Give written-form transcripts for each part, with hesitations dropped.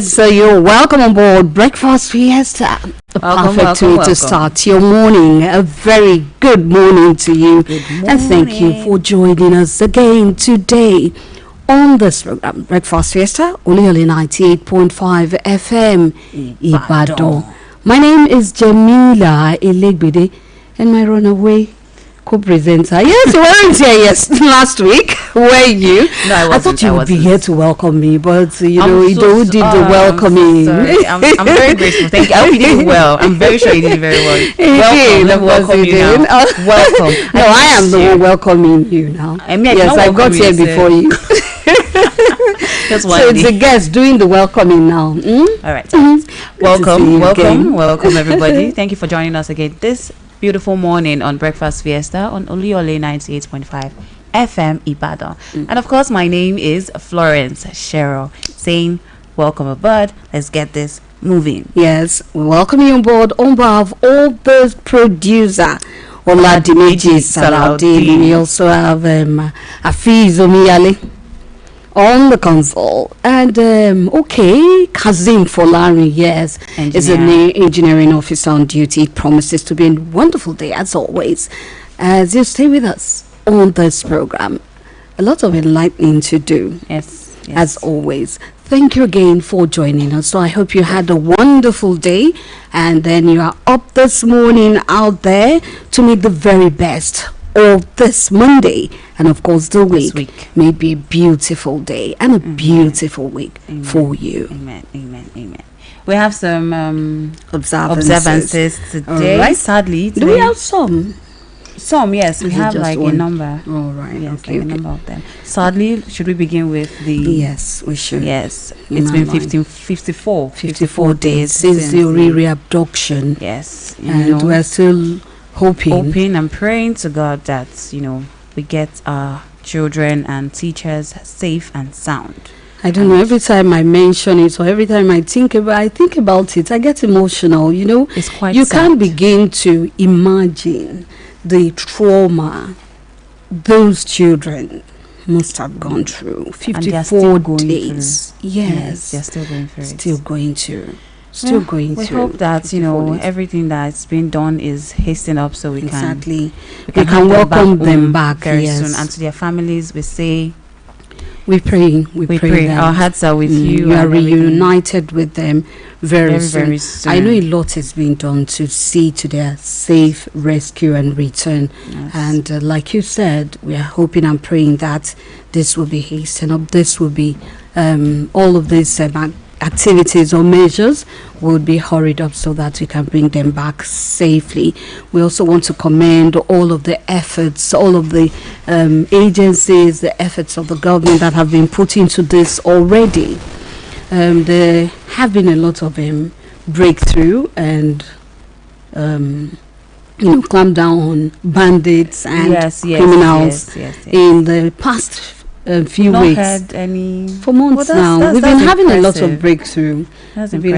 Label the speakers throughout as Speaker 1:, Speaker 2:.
Speaker 1: Yes, so you're welcome on board Breakfast Fiesta. The perfect way to start your morning. A very good morning to you. And thank you for joining us again today on this program, Breakfast Fiesta, Oluyole 98.5 FM, Ibadan. My name is Jamila Elegbede, and my runaway co-presenter. Yes, you weren't here last week, were you?
Speaker 2: No,
Speaker 1: I thought you would be here to welcome me, but you know, you did the welcoming.
Speaker 2: I'm very grateful. Thank you. I hope you did well. I'm very sure you did very well. Welcome you now. Welcome.
Speaker 1: No, I am the one welcoming you now. Yes, I got here before you. So it's the guest doing the welcoming now.
Speaker 2: All right. Welcome everybody. Thank you for joining us again this beautiful morning on Breakfast Fiesta on Oluyole 98.5 FM Ibadan. And of course, my name is Florence Cheryl, saying welcome aboard. Let's get this moving.
Speaker 1: Yes, we welcome you on board behalf of all the producer Oladimeji Salaudin. We also have Afiz Omiyale on the console, and Kazim Folari, yes, is an engineering officer on duty. It promises to be a wonderful day as always as you stay with us on this program. A lot of enlightening to do,
Speaker 2: yes.
Speaker 1: As always. Thank you again for joining us. So I hope you had a wonderful day, and then you are up this morning out there to make the very best of this Monday, and of course the week may be a beautiful day and a beautiful week for you.
Speaker 2: Amen. We have some observances today.
Speaker 1: Right.
Speaker 2: Sadly, today.
Speaker 1: Do we have some?
Speaker 2: Yes, we have like a number.
Speaker 1: All right.
Speaker 2: Yes, okay, like a number of them. Sadly, should we begin with the...
Speaker 1: Yes, we should.
Speaker 2: Yes, it's been 54 days
Speaker 1: since the Oriri abduction.
Speaker 2: Yes.
Speaker 1: And we're still hoping
Speaker 2: and praying to God that, we get our children and teachers safe and sound.
Speaker 1: I don't know, every time I mention it or every time I think about it, I get emotional,
Speaker 2: It's quite
Speaker 1: You
Speaker 2: sad.
Speaker 1: can't begin to imagine the trauma those children must have gone through. 54 days. Yes,
Speaker 2: they're still going through it.
Speaker 1: We
Speaker 2: hope that everything that's been done is hastened up so we can
Speaker 1: welcome them back
Speaker 2: very soon. And to their families, we say
Speaker 1: we pray.
Speaker 2: Our hearts are with you.
Speaker 1: You are reunited with them very soon.
Speaker 2: Very soon.
Speaker 1: I know a lot has been done to see to their safe rescue and return.
Speaker 2: Yes.
Speaker 1: And like you said, we are hoping and praying that this will be hastened up. This will be all of these activities or measures would be hurried up so that we can bring them back safely. We also want to commend all of the efforts, all of the agencies, the efforts of the government that have been put into this already. There have been a lot of breakthrough and clamp down on bandits and criminals in the past few weeks.
Speaker 2: Had any
Speaker 1: for months now. We've been having a lot of breakthrough.
Speaker 2: So we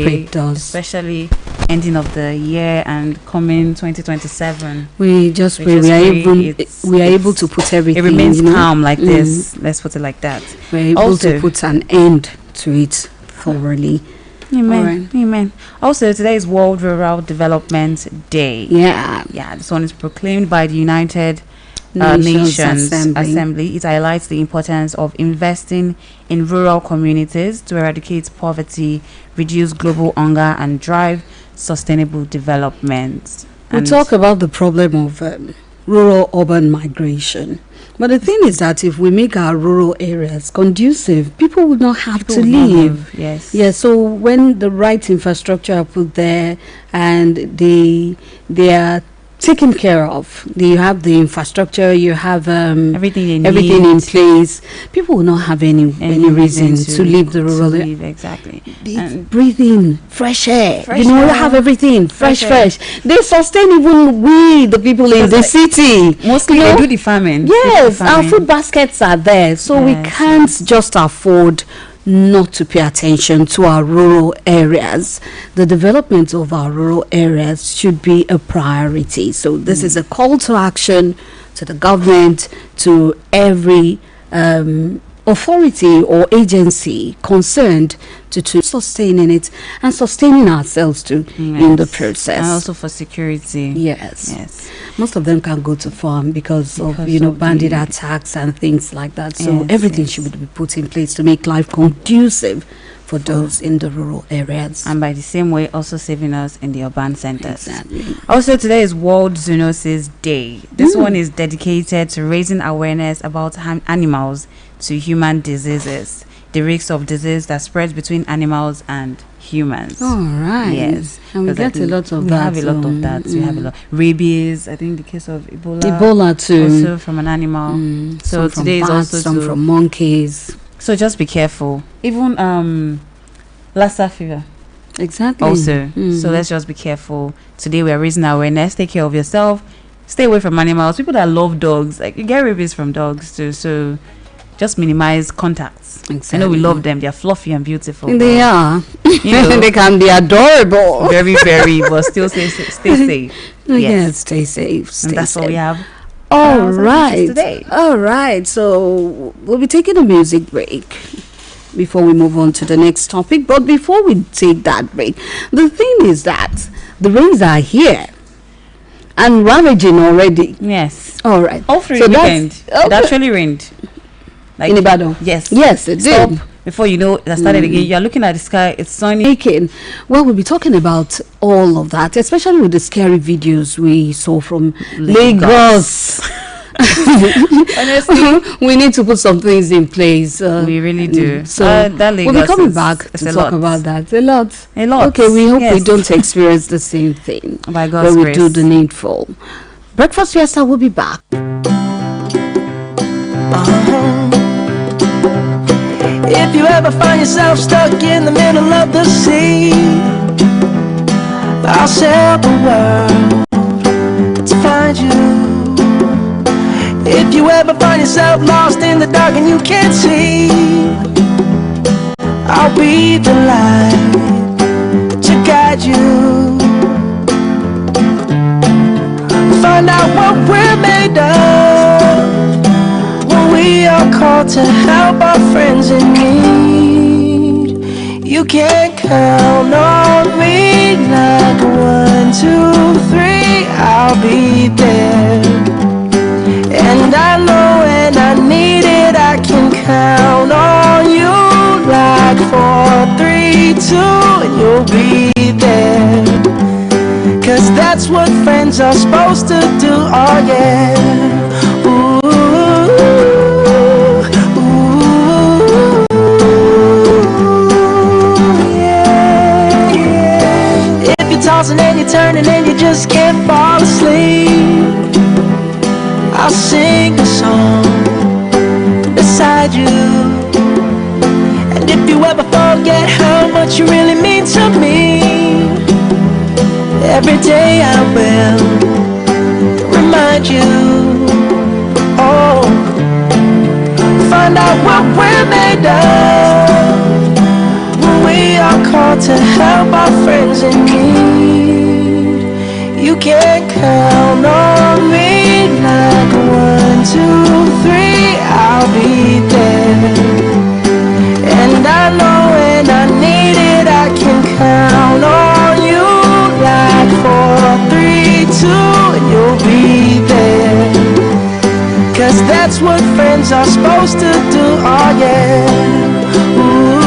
Speaker 1: pray it does.
Speaker 2: Especially ending of the year and coming 2027.
Speaker 1: We just pray we are able to put everything.
Speaker 2: It remains calm like this. Let's put it like that.
Speaker 1: We're able to put an end to it thoroughly.
Speaker 2: Amen. Also, today is World Rural Development Day.
Speaker 1: Yeah.
Speaker 2: This one is proclaimed by the United Nations Assembly. It highlights the importance of investing in rural communities to eradicate poverty, reduce global hunger, and drive sustainable development.
Speaker 1: We talk about the problem of rural-urban migration. But the thing is that if we make our rural areas conducive, people will not have to leave.
Speaker 2: Yes.
Speaker 1: So when the right infrastructure are put there and they are taken care of, you have the infrastructure, you have everything in place, people will not have any reason to leave the rural area.
Speaker 2: Exactly.
Speaker 1: Breathe in fresh air. We have everything fresh. They sustain even we, the people in the city.
Speaker 2: Mostly they do the farming.
Speaker 1: Yes, our food baskets are there, so we can't just afford not to pay attention to our rural areas. The development of our rural areas should be a priority. So this is a call to action to the government, to every authority or agency concerned to sustaining it and sustaining ourselves too in the process. And
Speaker 2: also for security.
Speaker 1: Yes. Most of them can't go to farm because of bandit attacks and things like that. So everything should be put in place to make life conducive for those in the rural areas.
Speaker 2: And by the same way, also saving us in the urban centers.
Speaker 1: Exactly.
Speaker 2: Also, today is World Zoonosis Day. This one is dedicated to raising awareness about animals to human diseases, the risks of disease that spreads between animals and humans.
Speaker 1: All right.
Speaker 2: Yes.
Speaker 1: And we get a lot of that.
Speaker 2: We have a lot of that. We have a lot. Rabies, I think the case of Ebola.
Speaker 1: Ebola too.
Speaker 2: Also from an animal. So today is also
Speaker 1: some from monkeys.
Speaker 2: So just be careful. Even Lassa fever.
Speaker 1: Exactly.
Speaker 2: Also. So let's just be careful. Today we are raising awareness. Take care of yourself. Stay away from animals. People that love dogs, like you get rabies from dogs too. So just minimize contacts. Exactly. I know we love them. They are fluffy and beautiful.
Speaker 1: They are. They can be adorable.
Speaker 2: Very, very. But still stay safe.
Speaker 1: Yes, stay safe.
Speaker 2: And that's all we have.
Speaker 1: All right. So we'll be taking a music break before we move on to the next topic. But before we take that break, the thing is that the rains are here and ravaging already.
Speaker 2: Yes.
Speaker 1: All right.
Speaker 2: All through the weekend. It actually rained.
Speaker 1: Like in Ibadan.
Speaker 2: Yes,
Speaker 1: it did.
Speaker 2: Before you know, it started again. You're looking at the sky. It's sunny.
Speaker 1: Well, we'll be talking about all of that, especially with the scary videos we saw from Lagos. Honestly, we need to put some things in place.
Speaker 2: We really do.
Speaker 1: So
Speaker 2: that Lagos
Speaker 1: we'll be coming back to talk about that. A lot.
Speaker 2: Okay,
Speaker 1: we hope we don't experience the same thing.
Speaker 2: By God's grace.
Speaker 1: We do the needful. Breakfast Fiesta will be back.
Speaker 3: If you ever find yourself stuck in the middle of the sea, I'll sail the world to find you. If you ever find yourself lost in the dark and you can't see, I'll be the light to guide you. Find out what we're made of. We are called to help our friends in need. You can count on me like 1, 2, 3, I'll be there. And I know when I need it, I can count on you like 4, 3, 2, and you'll be there. 'Cause that's what friends are supposed to do, oh yeah. Ooh. Tossing and you're turning and you just can't fall asleep, I'll sing a song beside you. And if you ever forget how much you really mean to me, every day I will remind you. Oh, find out what we're made of. We are called to help our friends in need. You can count on me like 1, 2, 3, I'll be there. And I know when I need it, I can count on you like 4, 3, 2, and you'll be there. 'Cause that's what friends are supposed to do, oh yeah. Ooh.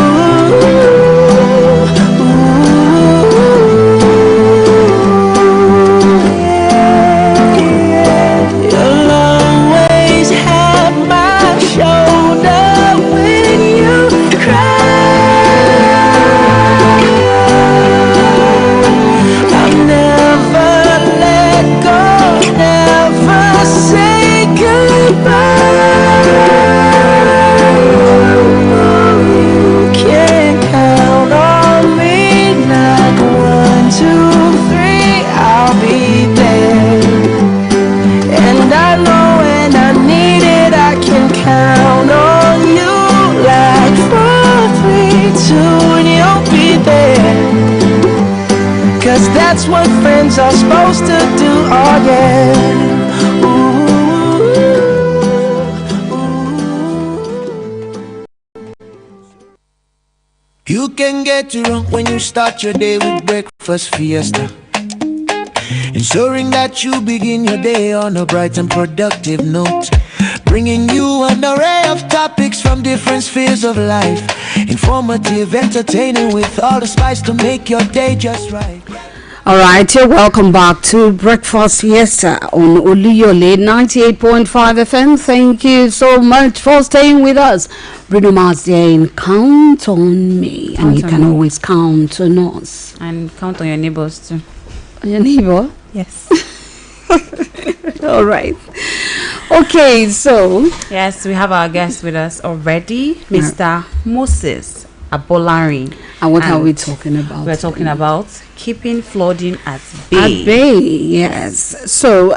Speaker 3: That's what friends are supposed to do, oh yeah. Ooh, ooh. You can get drunk when you start your day with breakfast fiesta, ensuring that you begin your day on a bright and productive note, bringing you an array of topics from different spheres of life, informative, entertaining, with all the spice to make your day just right.
Speaker 1: All right, you're welcome back to Breakfast Fiesta on Oluyole 98.5 FM. Thank you so much for staying with us. Bruno Mars there in Count on Me. And you can always count on us.
Speaker 2: And count on your neighbors too.
Speaker 1: Your neighbor?
Speaker 2: Yes.
Speaker 1: All right. Okay, so.
Speaker 2: Yes, we have our guest with us already, Mr. Moses Abolari.
Speaker 1: And what are we talking about?
Speaker 2: We're talking about keeping flooding at bay.
Speaker 1: At bay, yes. So,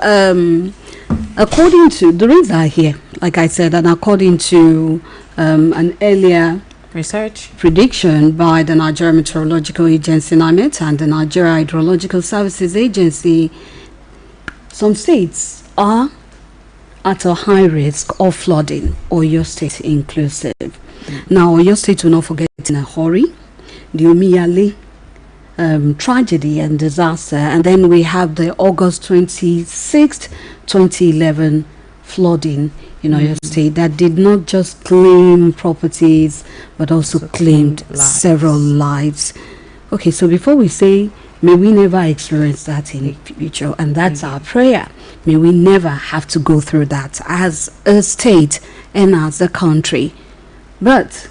Speaker 1: according to the reasons are here, like I said, and according to an earlier
Speaker 2: research
Speaker 1: prediction by the Nigeria Meteorological Agency (NIMET) and the Nigeria Hydrological Services Agency, some states are at a high risk of flooding, Oyo State inclusive. Now, Oyo State will not forget in a hurry the Oluyole tragedy and disaster, and then we have the August 26th, 2011 flooding in Oyo State that did not just claim properties but also claimed several lives. Okay, so before we say may we never experience that in the future, and that's our prayer, may we never have to go through that as a state and as a country. But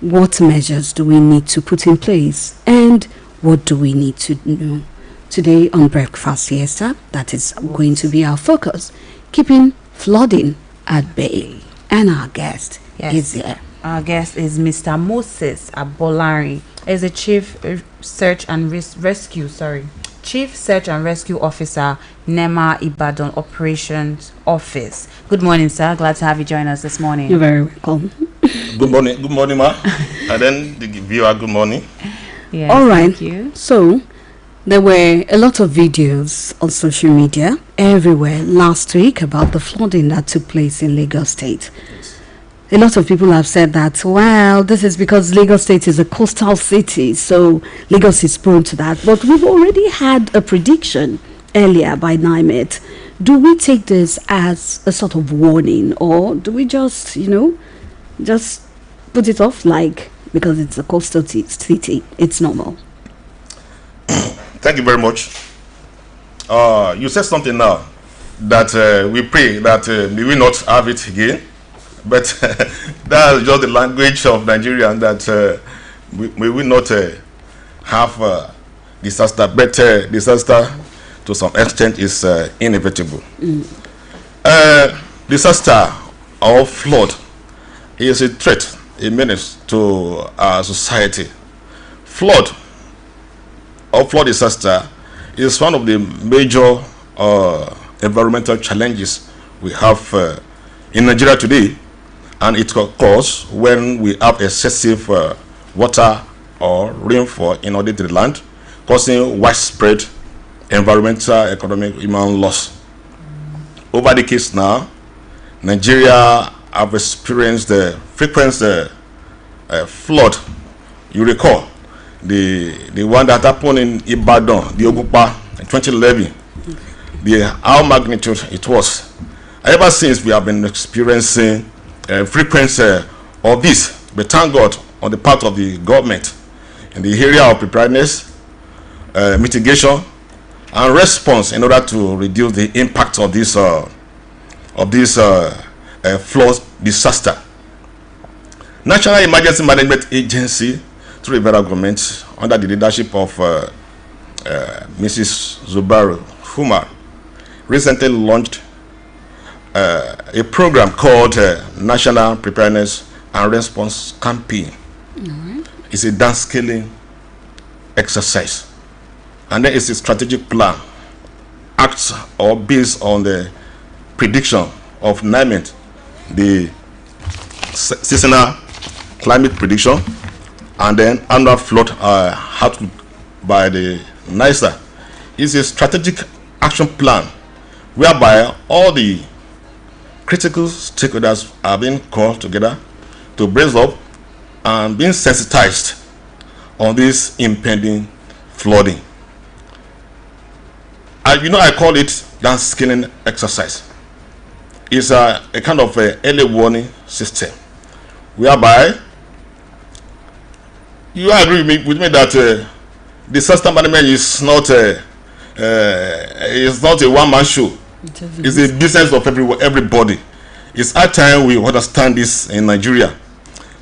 Speaker 1: what measures do we need to put in place, and what do we need to do? Today on Breakfast Fiesta, that is going to be our focus, keeping flooding at bay. And our guest is here.
Speaker 2: Our guest is Mr. Moses Abolari. He's a Chief Search and Rescue Officer, NEMA Ibadan Operations Office. Good morning, sir. Glad to have you join us this morning.
Speaker 1: You're very welcome.
Speaker 4: Good morning, ma. And then the viewer, good morning.
Speaker 2: Yes,
Speaker 1: all right.
Speaker 2: Thank you.
Speaker 1: So there were a lot of videos on social media everywhere last week about the flooding that took place in Lagos State.
Speaker 4: Yes.
Speaker 1: A lot of people have said that, well, this is because Lagos State is a coastal city, so Lagos is prone to that. But we've already had a prediction earlier by NIMET. Do we take this as a sort of warning, or do we just, just put it off like because it's a coastal city, it's normal?
Speaker 4: Thank you very much. You said something now that we pray that we will not have it again. But that's just the language of Nigeria, that we will not have disaster. But disaster, to some extent, is inevitable. Disaster or flood is a threat, a menace to our society. Flood or flood disaster is one of the major environmental challenges we have in Nigeria today. And it occurs when we have excessive water or rainfall in our the land, causing widespread environmental, economic, human loss. Over the decades now, Nigeria have experienced the frequent flood. You recall the one that happened in Ibadan, the Ogupa, in 2011. How magnitude it was. Ever since, we have been experiencing frequency of this, but thank God on the part of the government in the area of preparedness, mitigation, and response in order to reduce the impact of this flood disaster. National Emergency Management Agency, through the federal government, under the leadership of Mrs. Zubaru Fumar, recently launched a program called National Preparedness and Response Campaign. It's a downscaling exercise, and then it's a strategic plan, acts or based on the prediction of NIMET, the seasonal climate prediction, and then annual flood outlook by the NISA. It's a strategic action plan whereby all the critical stakeholders are being called together to brace up and being sensitized on this impending flooding. I call it dance scaling exercise. It's a kind of early warning system, whereby you agree with me that disaster management is not a one-man show. It's a business of everybody. It's high time we understand this in Nigeria,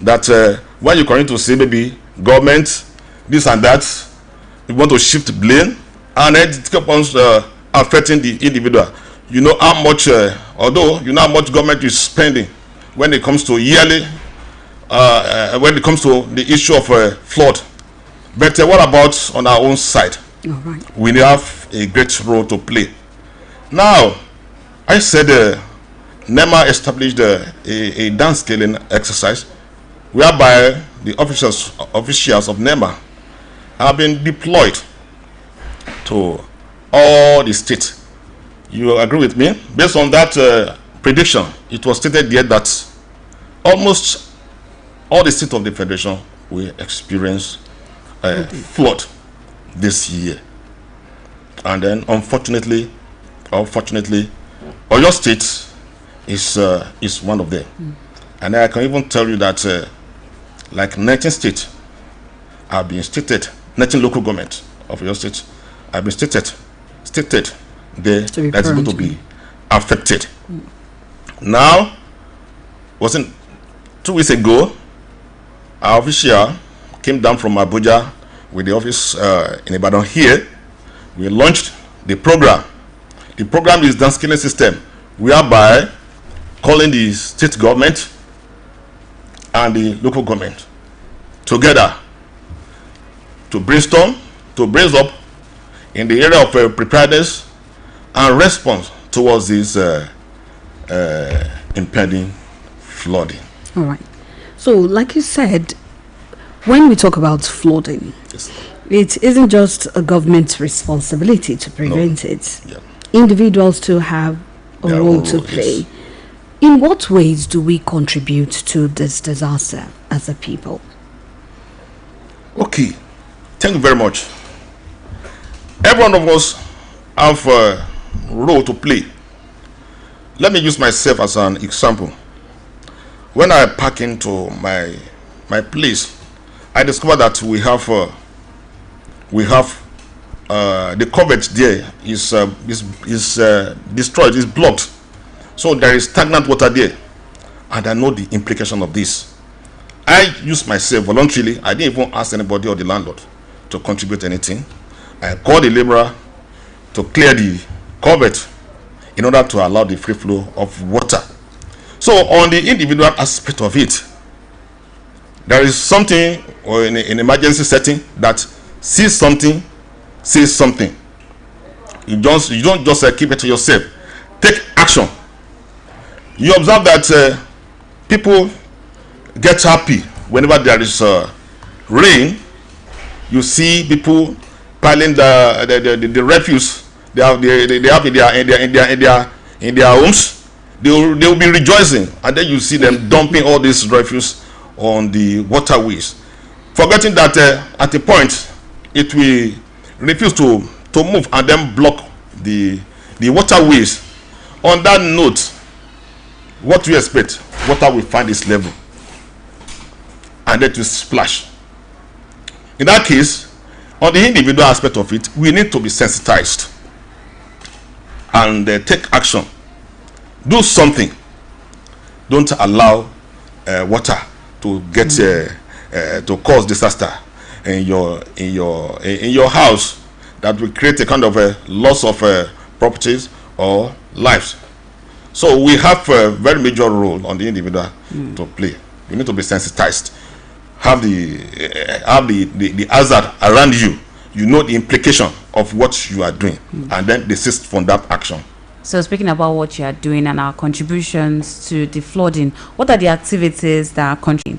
Speaker 4: that when you continue to say maybe government, this and that, you want to shift blame, and it keeps on affecting the individual. You know how much, although you know how much government is spending when it comes to yearly, when it comes to the issue of flood. But what about on our own side?
Speaker 1: All right.
Speaker 4: We have a great role to play. Now, I said NEMA established a dance scaling exercise whereby the officials of NEMA have been deployed to all the states. You agree with me? Based on that prediction, it was stated there that almost all the states of the Federation will experience flood this year. And then, unfortunately, Oyo State is one of them. And I can even tell you that like 19 states have been stated, 19 local government of Oyo State have been stated there that's going to be affected. Now, wasn't 2 weeks ago, our official came down from Abuja with the office in Ibadan here. We launched the program. The program is dance scaling system, whereby calling the state government and the local government together to brainstorm, to brace up in the area of preparedness and response towards this impending flooding.
Speaker 1: All right. So, like you said, when we talk about flooding,
Speaker 4: Yes.
Speaker 1: it isn't just a government's responsibility to prevent it.
Speaker 4: Yeah.
Speaker 1: Individuals to have a
Speaker 4: Their
Speaker 1: role
Speaker 4: own
Speaker 1: to
Speaker 4: role,
Speaker 1: play.
Speaker 4: yes.
Speaker 1: In what ways do we contribute to this disaster as a people?
Speaker 4: Okay, thank you very much. Every one of us have a role to play. Let me use myself as an example. When I pack into my place, I discovered that we have the coverage there is destroyed, is blocked. So there is stagnant water there, and I know the implication of this. I used myself voluntarily. I didn't even ask anybody or the landlord to contribute anything. I called the laborer to clear the culvert in order to allow the free flow of water. So on the individual aspect of it, there is something, or in an emergency setting, that sees something, says something. You don't just keep it to yourself. Take action. You observe that people get happy whenever there is rain. You see people piling the refuse they have in their homes. They will be rejoicing, and then you see them dumping all this refuse on the waterways, forgetting that at a point it will refuse to move and then block the waterways. On that note, what do you expect? Water will find its level and then to splash. In that case, on the individual aspect of it, we need to be sensitized and take action. Do something. Don't allow water to get to cause disaster in your house that will create a kind of a loss of properties or lives. So we have a very major role on the individual to play. You need to be sensitized. Have the hazard around you. You know the implication of what you are doing, and then desist from that action.
Speaker 2: So speaking about what you are doing and our contributions to the flooding, what are the activities that are contributing?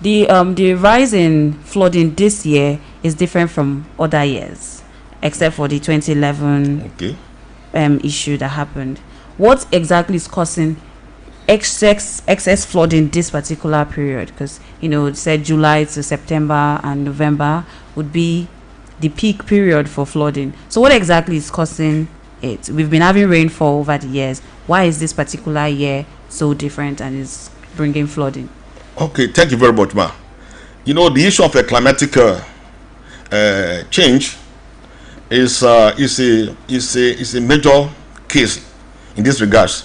Speaker 2: The rise in flooding this year is different from other years, except for the 2011 issue that happened. What exactly is causing excess flooding this particular period? Because said July to September and November would be the peak period for flooding. So what exactly is causing it? We've been having rainfall over the years. Why is this particular year so different and is bringing flooding?
Speaker 4: Okay, thank you very much, ma. The issue of a climatic change is a major case in this regards,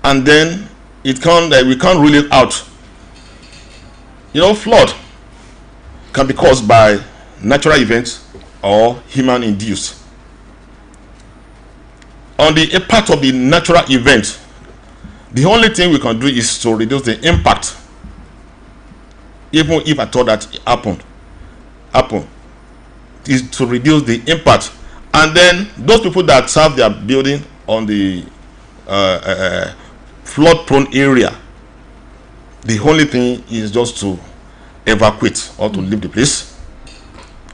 Speaker 4: and then we can't rule it out. Flood can be caused by natural events or human induced. On the part of the natural event, the only thing we can do is to reduce the impact, even if at all that happen, is to reduce the impact. And then those people that have their building on the flood prone area, the only thing is just to evacuate or to leave the place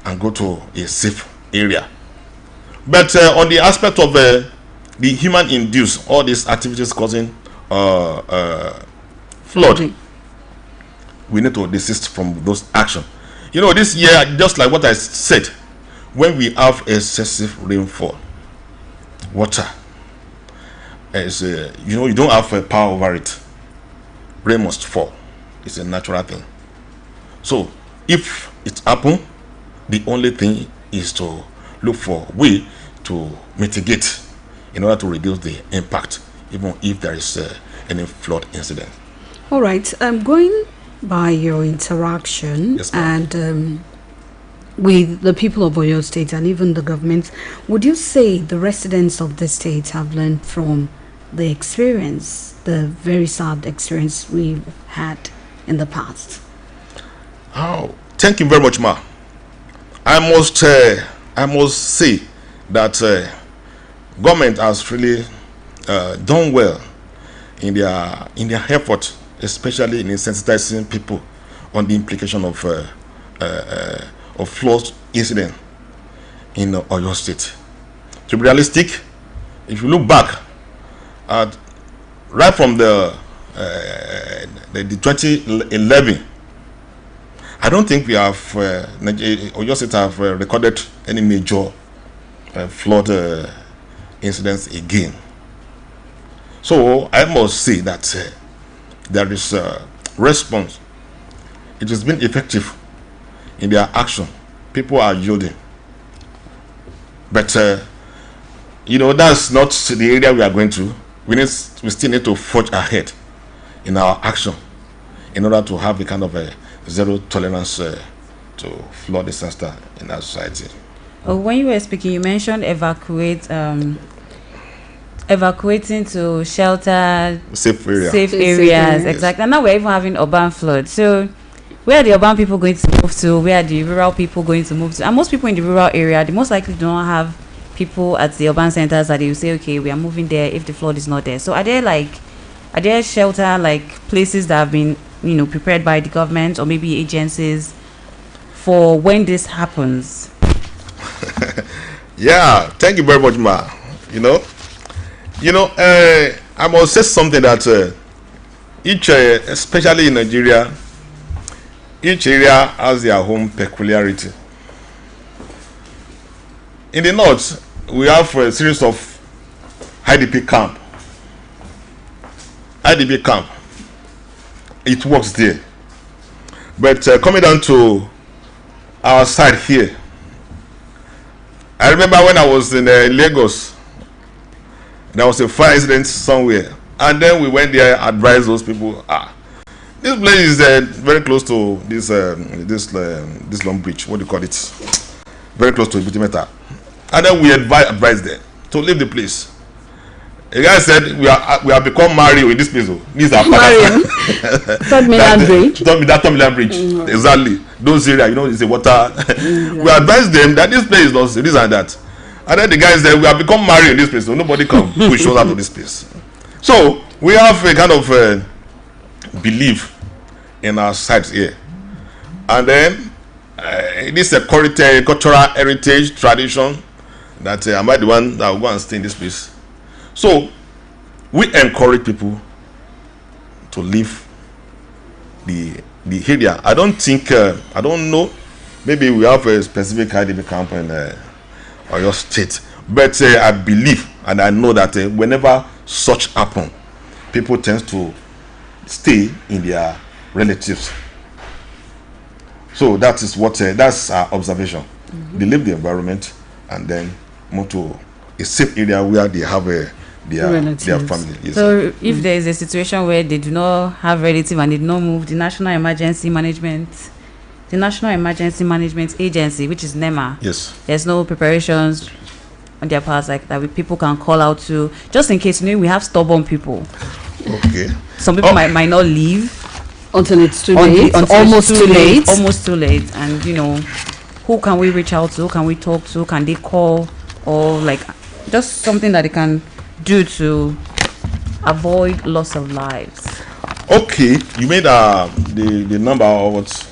Speaker 4: and go to a safe area. But on the aspect of the human induced, all these activities causing flood, we need to desist from those actions. This year, just like what I said, when we have excessive rainfall, water is you don't have power over it. Rain must fall. It's a natural thing. So if it happens, the only thing is to look for a way to mitigate in order to reduce the impact, even if there is any flood incident.
Speaker 1: All right. I'm going by your interaction,
Speaker 4: yes, and
Speaker 1: with the people of Oyo State and even the government, would you say the residents of the state have learned from the experience, the very sad experience we've had in the past?
Speaker 4: Oh, thank you very much, ma. I must say that government has really done well in their effort, especially in sensitizing people on the implication of flood incident in Oyo State. To be realistic, if you look back at right from the 2011, I don't think we have Oyo State have recorded any major flood incidents again. So I must say that there is a response. It has been effective in their action. People are yielding, but that's not the area we are going to. We still need to forge ahead in our action in order to have a kind of a zero tolerance to flood disaster in our society.
Speaker 2: Oh, when you were speaking, you mentioned evacuating to shelter,
Speaker 4: safe areas.
Speaker 2: Exactly. And now we're even having urban flood. So where are the urban people going to move to? Where are the rural people going to move to? And most people in the rural area, they most likely do not have people at the urban centers that they will say, okay, we are moving there if the flood is not there. So are there shelter, like places that have been prepared by the government or maybe agencies for when this happens?
Speaker 4: Yeah, thank you very much, ma. I must say something that each, especially in Nigeria, each area has their own peculiarity. In the north, we have a series of IDP camp. It works there. But coming down to our side here, I remember when I was in Lagos, there was a fire incident somewhere, and then we went there, advised those people, this place is very close to this long bridge. What do you call it? Very close to Ibitimeta. And then we advised them to leave the place. The guy said, we have become Mario in this place. These are
Speaker 1: Mario. Third Milan Bridge.
Speaker 4: That Third Milan Bridge. Exactly. Those areas, it's a water. We advised them that this place is not this and that. And then the guy said, we have become Mario in this place, so nobody come push us out of this place. So we have a kind of belief in our sites here. And then this is a cultural heritage tradition that am I the one that will go and stay in this place. So we encourage people to leave the area. I don't think, I don't know, maybe we have a specific IDP camp in Oyo State, but I believe and I know that whenever such happen, people tend to stay in their relatives. So that is what that's our observation. They leave the environment and then move to a safe area where they have their family. Yes.
Speaker 2: So if there is a situation where they do not have relative and they do not move, the National Emergency Management Agency, which is NEMA,
Speaker 4: yes,
Speaker 2: there's no preparations on their parts like that people can call out to, just in case we have stubborn people.
Speaker 4: Okay.
Speaker 2: Some people might not leave
Speaker 1: until it's too late. Almost
Speaker 2: too late. And who can we reach out to? Who can we talk to? Can they call? Or like just something that they can do to avoid loss of lives.
Speaker 4: Okay, you made the number or what?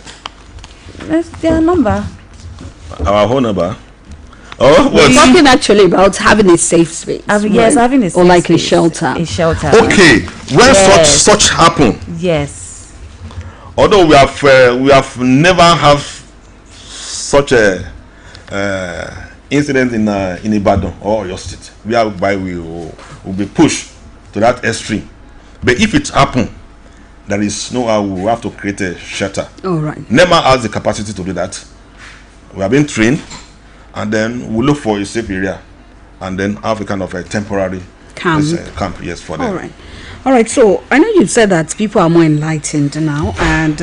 Speaker 2: That's their number.
Speaker 4: Our whole number. Oh, what?
Speaker 1: We're talking actually about having a safe space.
Speaker 2: Yes, having a safe
Speaker 1: or like
Speaker 2: space.
Speaker 1: a shelter.
Speaker 2: A shelter.
Speaker 4: Okay, when such happen.
Speaker 2: Yes.
Speaker 4: Although we have never have such a incident in Ibadan or your state, whereby we will be pushed to that extreme. But if it happen, there is no how we have to create a shelter.
Speaker 1: All right.
Speaker 4: NEMA has the capacity to do that. We have been trained, and then we look for a safe area, and then have a kind of a temporary camp. Yes, for them.
Speaker 1: All right. So I know you said that people are more enlightened now, and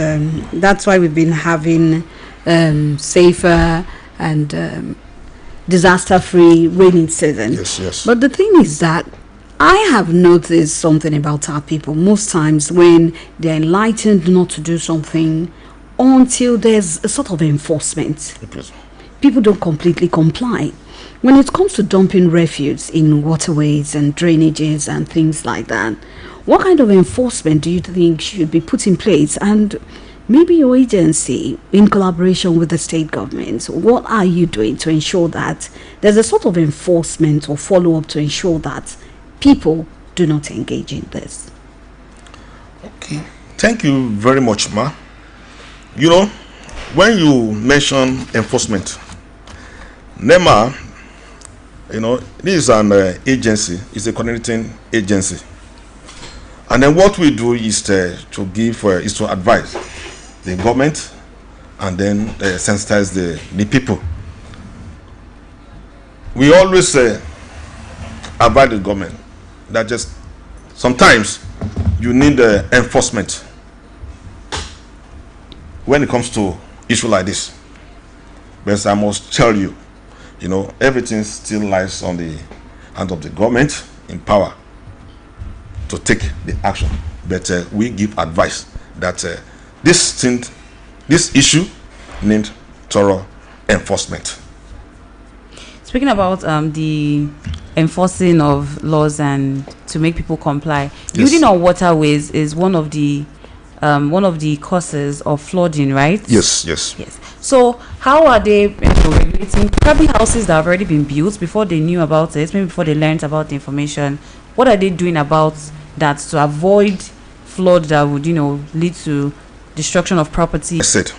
Speaker 1: that's why we've been having safer and disaster-free rainy season.
Speaker 4: Yes.
Speaker 1: But the thing is that I have noticed something about our people. Most times when they're enlightened not to do something until there's a sort of enforcement, people don't completely comply. When it comes to dumping refuse in waterways and drainages and things like that, what kind of enforcement do you think should be put in place? And maybe your agency, in collaboration with the state government, what are you doing to ensure that there's a sort of enforcement or follow-up to ensure that people do not engage in this?
Speaker 4: Okay. Thank you very much, Ma. You know, when you mention enforcement, NEMA, this is an agency, it's a coordinating agency. And then what we do is to advise the government and then sensitize the people. We always advise the government that just sometimes you need enforcement when it comes to issue like this. But I must tell you, everything still lies on the hand of the government in power to take the action. But we give advice that this issue needs thorough enforcement.
Speaker 2: Speaking about the enforcing of laws and to make people comply, building on waterways is one of the causes of flooding, right?
Speaker 4: Yes.
Speaker 2: So how are they regulating probably houses that have already been built before they knew about it, maybe before they learned about the information? What are they doing about that to avoid flood that would lead to destruction of property?
Speaker 4: I said,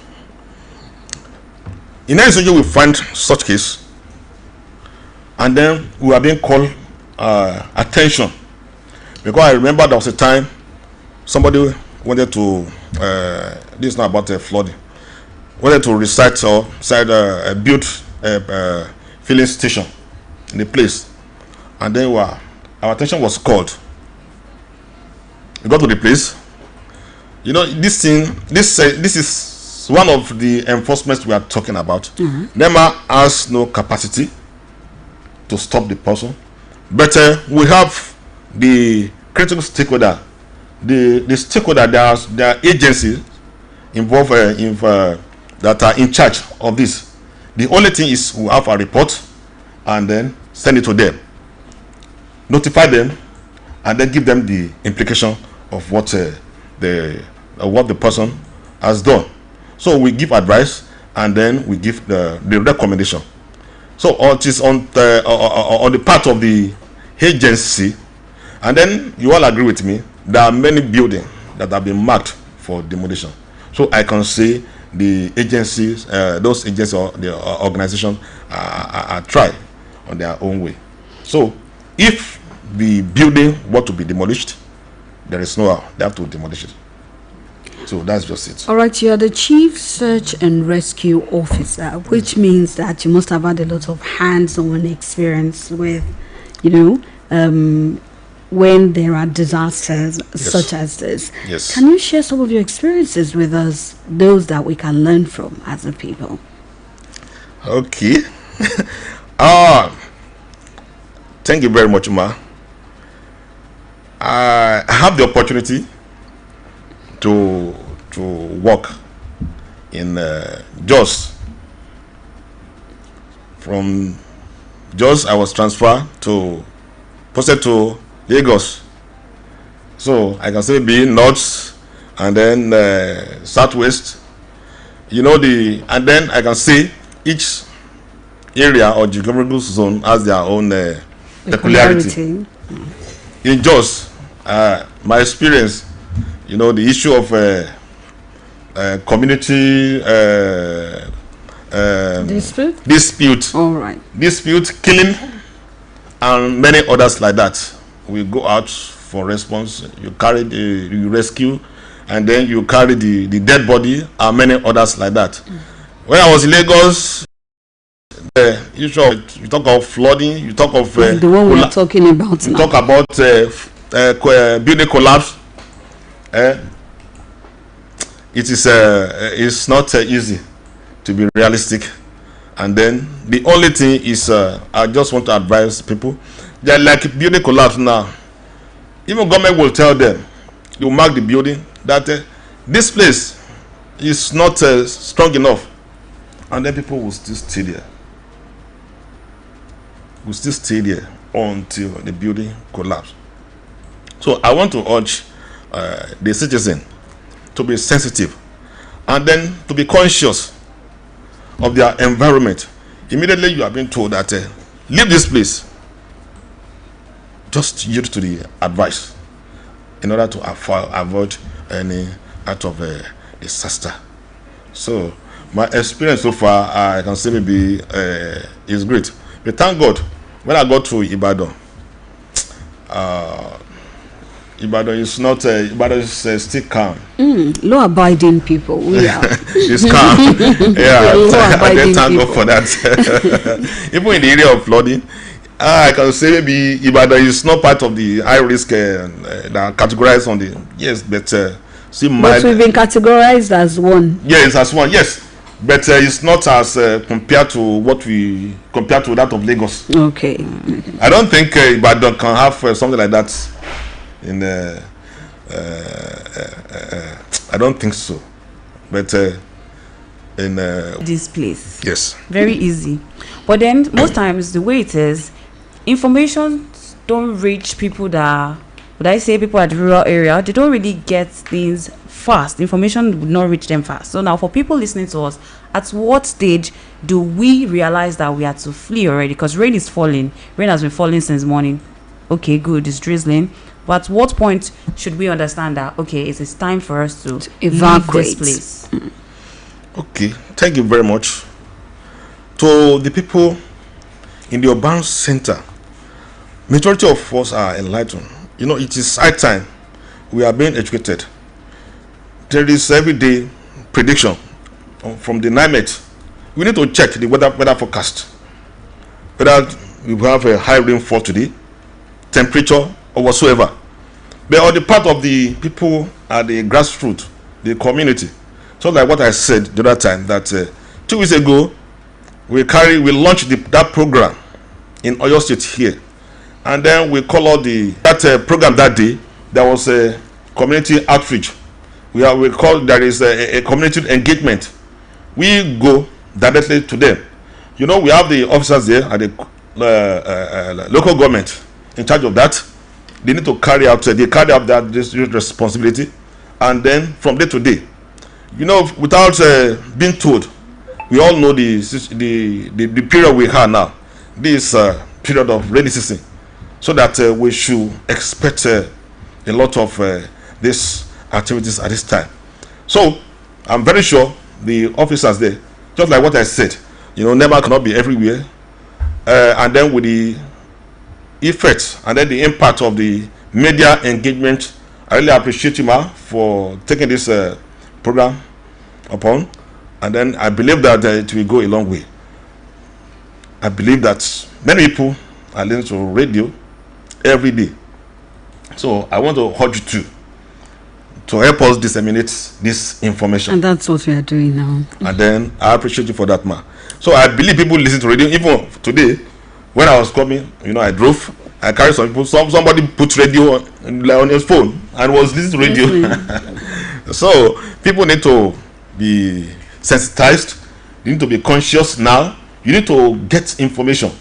Speaker 4: in any situation we find such case, and then we are being called attention, because I remember there was a time somebody wanted to this is not about flooding, wanted to build a filling station in the place, and then our attention was called. We got to the place. This is one of the enforcements we are talking about. NEMA has no capacity to stop the person, but we have the critical stakeholder, the stakeholder. There are agencies involved that are in charge of this. The only thing is we have a report and then send it to them, notify them, and then give them the implication of what the person has done. So we give advice and then we give the recommendation. So it is on the part of the agency, and then you all agree with me. There are many buildings that have been marked for demolition. So I can say the agencies, those agencies or the organization are trying on their own way. So if the building were to be demolished, there is no how. They have to demolish it. So that's just it.
Speaker 1: All right, you are the Chief Search and Rescue Officer, which means that you must have had a lot of hands-on experience with, when there are disasters such as this.
Speaker 4: Yes.
Speaker 1: Can you share some of your experiences with us, those that we can learn from as a people?
Speaker 4: Okay. Thank you very much, Ma. I have the opportunity to work in Jos. From Jos, I was posted to Lagos. So I can say be north and then southwest. And then I can say each area or geographical zone has their own peculiarity. In Jos, my experience, the issue of community dispute,
Speaker 1: all right,
Speaker 4: dispute, killing, and many others like that. We go out for response. You rescue, and then you carry the dead body, and many others like that. When I was in Lagos, you talk of flooding, you talk of
Speaker 1: the one we are talking about
Speaker 4: you
Speaker 1: now.
Speaker 4: talk about building collapse. It's not easy to be realistic, and then the only thing is I just want to advise people that like building collapse now, even government will tell them, you mark the building that this place is not strong enough, and then people will still stay there. Will still stay there until the building collapse. So I want to urge the citizen to be sensitive and then to be conscious of their environment. Immediately you are being told that leave this place, just yield to the advice in order to avoid any act of disaster. So my experience so far, I can say maybe is great. But thank God, when I got to Ibadan, Ibadan is not. Ibadan is still calm.
Speaker 1: Law-abiding people. We are.
Speaker 4: It's calm. Yeah, I can thank God for that. Even in the area of flooding, I can say maybe Ibadan is not part of the high risk that are categorized on the but
Speaker 1: but we've been categorized as one.
Speaker 4: Yes, as one. Yes, but it's not as compared to that of Lagos.
Speaker 1: Okay.
Speaker 4: I don't think Ibadan can have something like that. I don't think so, but in
Speaker 2: this place,
Speaker 4: yes,
Speaker 2: very easy. But then most times the way it is, information don't reach people that, would I say, people at the rural area, they don't really get things fast. Information would not reach them fast. So now for people listening to us, at what stage do we realize that we had to flee already? Because rain is falling. Rain has been falling since morning. Okay, good, it's drizzling. But at what point should we understand that, okay, it is time for us to
Speaker 1: evacuate
Speaker 2: this place?
Speaker 4: Okay, thank you very much. To the people in the urban center, majority of us are enlightened. It is high time we are being educated. There is everyday prediction from the NIMET. We need to check the weather forecast. Whether we have a high rainfall today, temperature or whatsoever. But on the part of the people at the grassroots, the community, so like what I said the other time, that 2 weeks ago we launched that program in Oyo State here, and then we call out that program that day. There was a community outreach. There is a community engagement. We go directly to them. We have the officers there at the local government in charge of that. They need to carry out this responsibility, and then from day to day, without being told, we all know the period we have now, this period of rainy season, so that we should expect a lot of this activities at this time. So I'm very sure the officers there, just like what I said, NEMA cannot be everywhere, and then with the effect and then the impact of the media engagement, I really appreciate you, ma, for taking this program upon, and then I believe that it will go a long way. I believe that many people are listening to radio every day, so I want to urge you to help us disseminate this information.
Speaker 1: And that's what we are doing now.
Speaker 4: And then I appreciate you for that, ma. So I believe people listen to radio. Even today, when I was coming, I drove, I carried some people. Somebody put radio on his phone and was listening to radio. So people need to be sensitized. You need to be conscious now. You need to get information.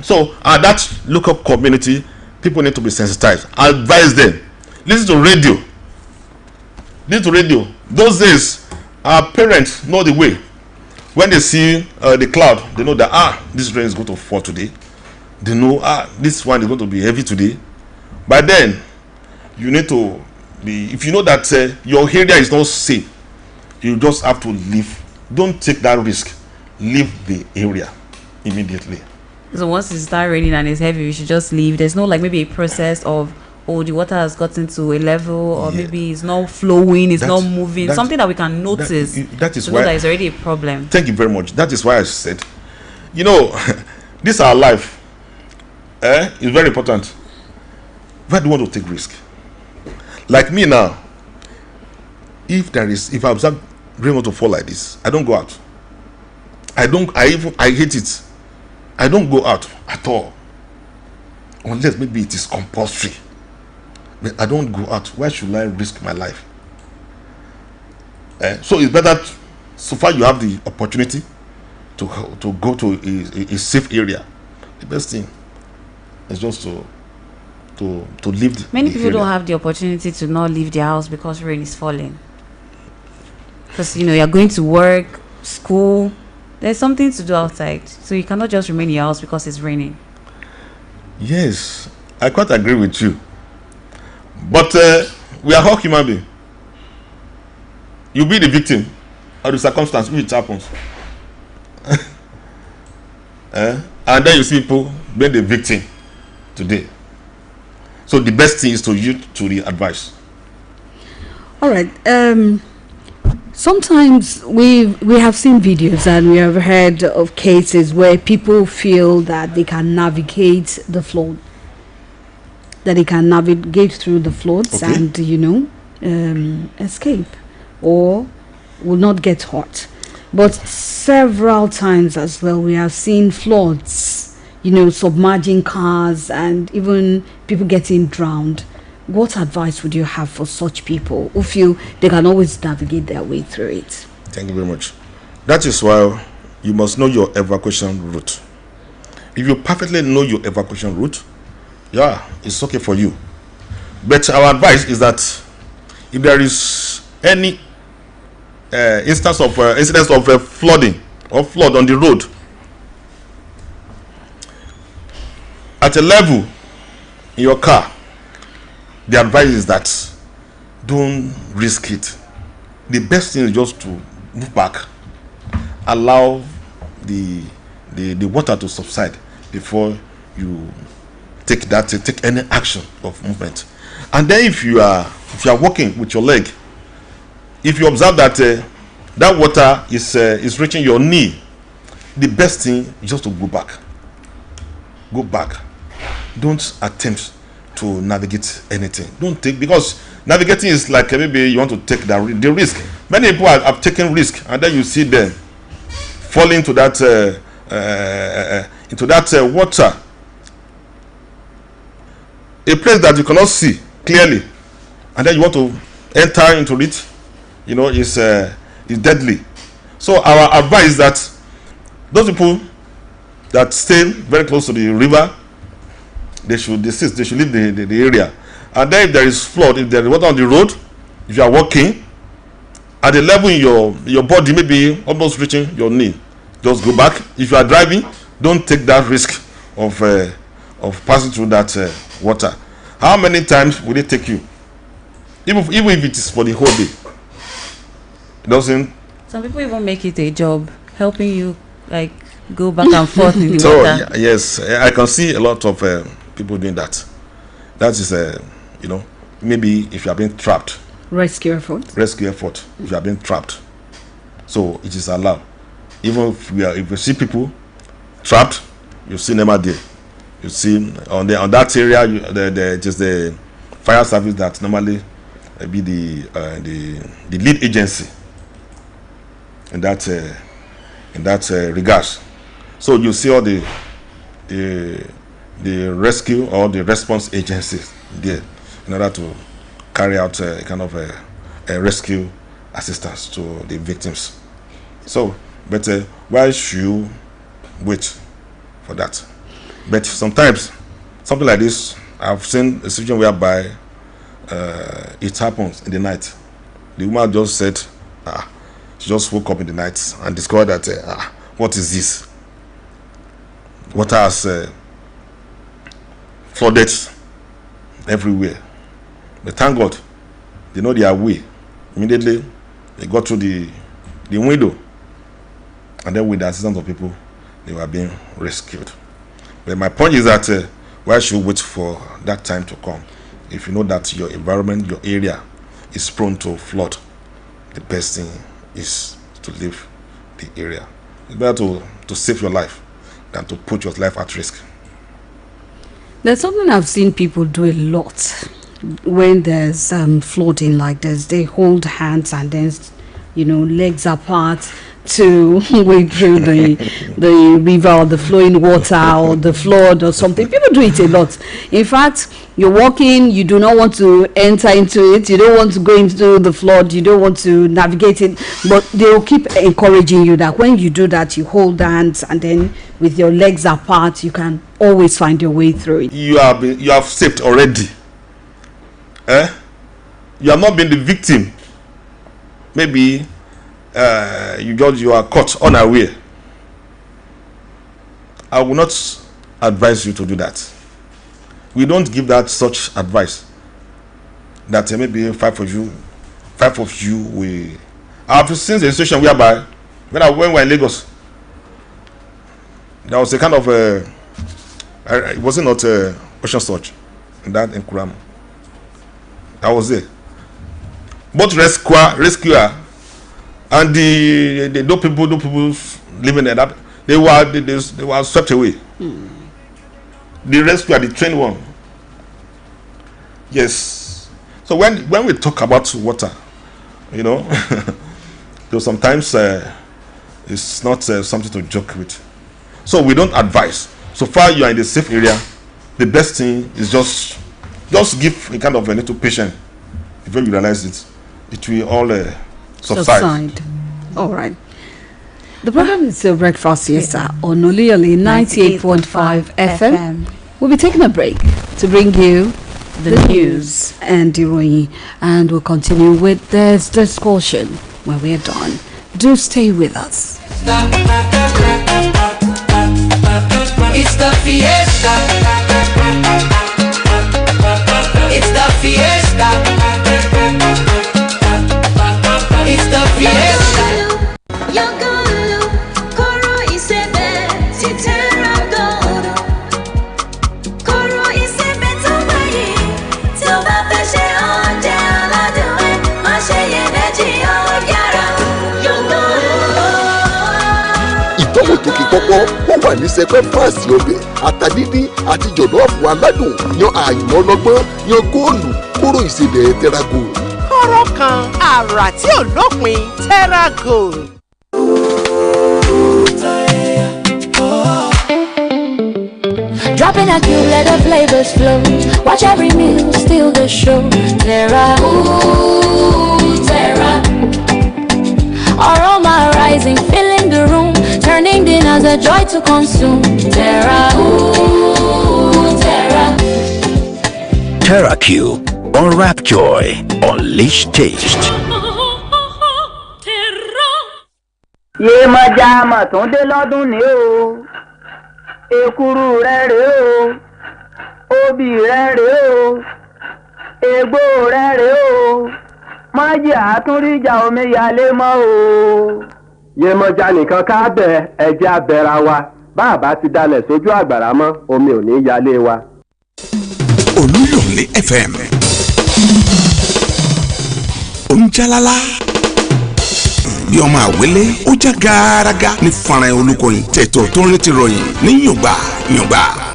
Speaker 4: So that local community, people need to be sensitized. I advise them, listen to radio. Listen to radio. Those days, our parents know the way. When they see the cloud, they know that this rain is going to fall today. They know this one is going to be heavy today. By then, you need to be, if you know that your area is not safe, you just have to leave. Don't take that risk. Leave the area immediately.
Speaker 2: So once it starts raining and it's heavy, we should just leave. There's no maybe a process of the water has gotten to a level, or maybe it's not flowing, it's not moving. Something that we can notice.
Speaker 4: That is why
Speaker 2: that is already a problem.
Speaker 4: Thank you very much. That is why I said, this our life. It's very important. Why do you want to take risk? Like me now, if I observe rain want to fall like this, I don't go out. I hate it. I don't go out at all, unless maybe it is compulsory. But I don't go out. Why should I risk my life? So it's better, so far you have the opportunity to go to a safe area. The best thing is just to leave.
Speaker 2: Many people don't have the opportunity to not leave their house because rain is falling. Because you're going to work, school. There's something to do outside, so you cannot just remain in your house because it's raining.
Speaker 4: Yes, I quite agree with you. But we are all human beings. You be the victim of the circumstance which happens. And then you see people being the victim today. So the best thing is to use to the advice.
Speaker 1: All right. Sometimes we have seen videos and we have heard of cases where people feel that they can navigate the flood, that they can navigate through the floods and escape or will not get hurt. But several times as well we have seen floods, submerging cars and even people getting drowned. What advice would you have for such people who feel they can always navigate their way through it?
Speaker 4: Thank you very much. That is why you must know your evacuation route. If you perfectly know your evacuation route, it's okay for you. But our advice is that if there is any incidents of flooding or flood on the road at a level in your car, the advice is that don't risk it. The best thing is just to move back, allow the water to subside before you take any action of movement. And then if you are walking with your leg, if you observe that that water is reaching your knee, the best thing is just to go back. Go back. Don't attempt to navigate anything. Don't take, because navigating is like maybe you want to take the risk. Many people have taken risk, and then you see them fall into that water, a place that you cannot see clearly, and then you want to enter into it. Is deadly. So our advice is that those people that stay very close to the river, they should desist. They should leave the area. And then if there is flood, if there is water on the road, if you are walking at the level in your body may be almost reaching your knee, just go back. If you are driving, don't take that risk of passing through that water. How many times will it take you Even if it is for the whole day. It doesn't.
Speaker 2: Some people even make it a job, helping you like go back and forth in the water.
Speaker 4: Yes, I can see a lot of people doing that. That is, maybe if you are being trapped.
Speaker 1: Rescue effort.
Speaker 4: If you are being trapped, so it is allowed. Even if you see people trapped, you see them out there. You see on that area, just the fire service that normally be the lead agency in that regards. So you see all the rescue or the response agencies there in order to carry out a kind of a rescue assistance to the victims. So, but why should you wait for that? But sometimes something like this, I've seen a situation whereby it happens in the night. The woman just said, she just woke up in the night and discovered that what is this? Water has flooded everywhere. But thank God, they know their way. Immediately, they got through the window, and then with the assistance of people, they were being rescued. But my point is that why should you wait for that time to come? If you know that your environment, your area is prone to flood, the best thing is to leave the area. It's better to save your life than to put your life at risk.
Speaker 1: There's something I've seen people do a lot when there's flooding like this. They hold hands and then, legs apart to wade through the river or the flowing water or the flood or something. People do it a lot. In fact, you're walking, you do not want to enter into it, you don't want to go into the flood, you don't want to navigate it, but they'll keep encouraging you that when you do that, you hold hands and then with your legs apart, you can always find your way through it.
Speaker 4: You have saved already. You have not been the victim. Maybe you are caught unaware. I will not advise you to do that. We don't give that such advice. That maybe five of you will. I've seen the situation whereby when we were in Lagos, there was a kind of it wasn't not a ocean search in Kuram. I was there. Both rescuer and the people living there, they were swept away. The rescuer, the trained one. Yes. So when we talk about water, though sometimes it's not something to joke with. So we don't advise. So far you are in the safe area, the best thing is just give a kind of a little patience. If you realize it will all subside.
Speaker 1: All right. The program is a breakfast Fiesta on Oluyole 98.5 FM. We'll be taking a break to bring you the news and Iroyi, and we'll continue with this discussion when we're done. Do stay with us.
Speaker 3: It's the Fiesta. It's the Fiesta. It's the Fiesta.
Speaker 5: Òkè kọ́kọ́ ó wà ní sẹpẹ́ fáàsì ọbẹ̀ àtàdídí àti jọ̀lọ́ọ̀fù aládùn yan àìmọ́ ọlọ́gbọ́n yan góòlù kóró ìsebẹ̀ Terragold.
Speaker 6: Kóró kan àrà tí ò lópin Terragold.
Speaker 7: Dropping a cube, let the flavors flow. Watch every meal, steal the show. Terra, ooh, Terra. Aroma rising, filling the room, turning dinners a joy to consume. Terra, ooh, Terra.
Speaker 8: Terra Cube, unwrap joy, unleash taste.
Speaker 9: Yé mọ̀já mọ̀ tó ń dé lọ́dún ní o, èkúrú rẹ̀ rè o, obì rẹ̀ rè o, ègbò rẹ̀ rè o májì àtúnríjà omíyalé mọ́ o.
Speaker 10: Yemọja nìkan ká bẹ̀ ẹjẹ́ abẹ́ra wa bàbá ti dalẹ̀ sójú àgbàrá mọ́ omi ò ní yalé wa.
Speaker 11: Oluyole FM onjalala bí ọmọ àwélé ó já gàràgà ní fara olùkọyìn tètò tó ń retí ròyìn ní yùngbà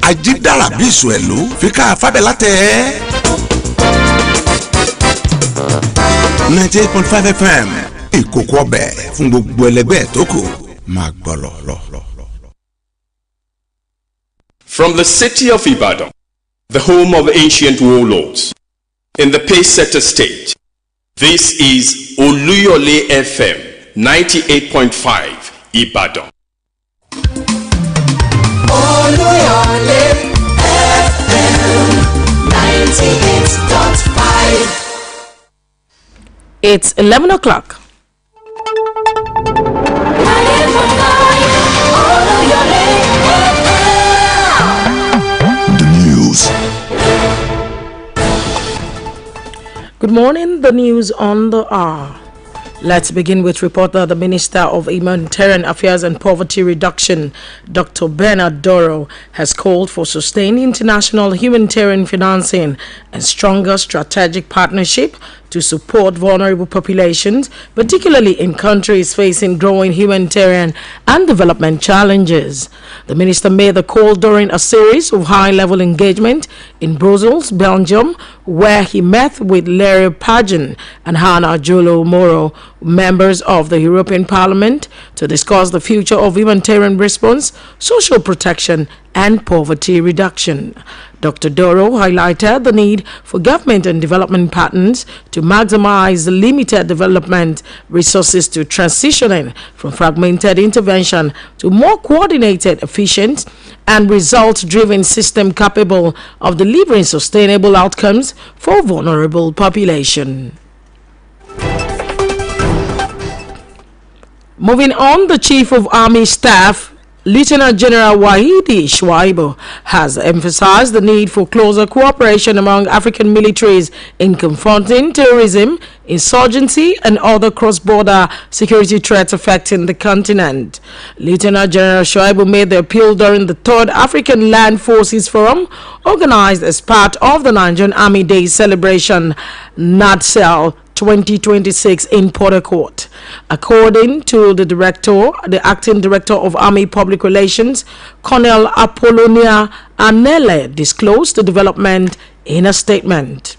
Speaker 11: ajídára bí ìṣù ẹ̀ ló fi ká fábẹ́lá tẹ̀ ẹ́ 98.5 FM ìkòkò ọbẹ̀ fún gbogbo ẹlẹgbẹ́ tó kù máa gbọ́ lọ.
Speaker 12: From the city of Ibadan, the home of ancient warlords, in the Pacesetter state, this is Oluyole FM 98.5 Ibadan.
Speaker 7: Oluyole FM 98.5.
Speaker 6: It's 11 o'clock. Good morning, the news on the hour. Let's begin with reporter the Minister of Humanitarian Affairs and Poverty Reduction, Dr. Bernard Doro, has called for sustained international humanitarian financing and stronger strategic partnership to support vulnerable populations, particularly in countries facing growing humanitarian and development challenges. The minister made the call during a series of high-level engagement in Brussels, Belgium, where he met with Larry Pageant and Hannah Jolo Moro, members of the European Parliament, to discuss the future of humanitarian response, social protection, and poverty reduction. Dr. Doro highlighted the need for government and development partners to maximize the limited development resources to transitioning from fragmented intervention to more coordinated, efficient, and results-driven system capable of delivering sustainable outcomes for vulnerable population. Moving on, the Chief of Army Staff, Lieutenant General Wahidi Shuaibu, has emphasized the need for closer cooperation among African militaries in confronting terrorism, insurgency, and other cross-border security threats affecting the continent. Lieutenant General Shuaibu made the appeal during the 3rd African Land Forces Forum, organized as part of the Nigerian Army Day celebration, NADCEL 2026 in Port Harcourt. According to the acting director of Army Public Relations, Colonel Apollonia Anele, disclosed the development in a statement.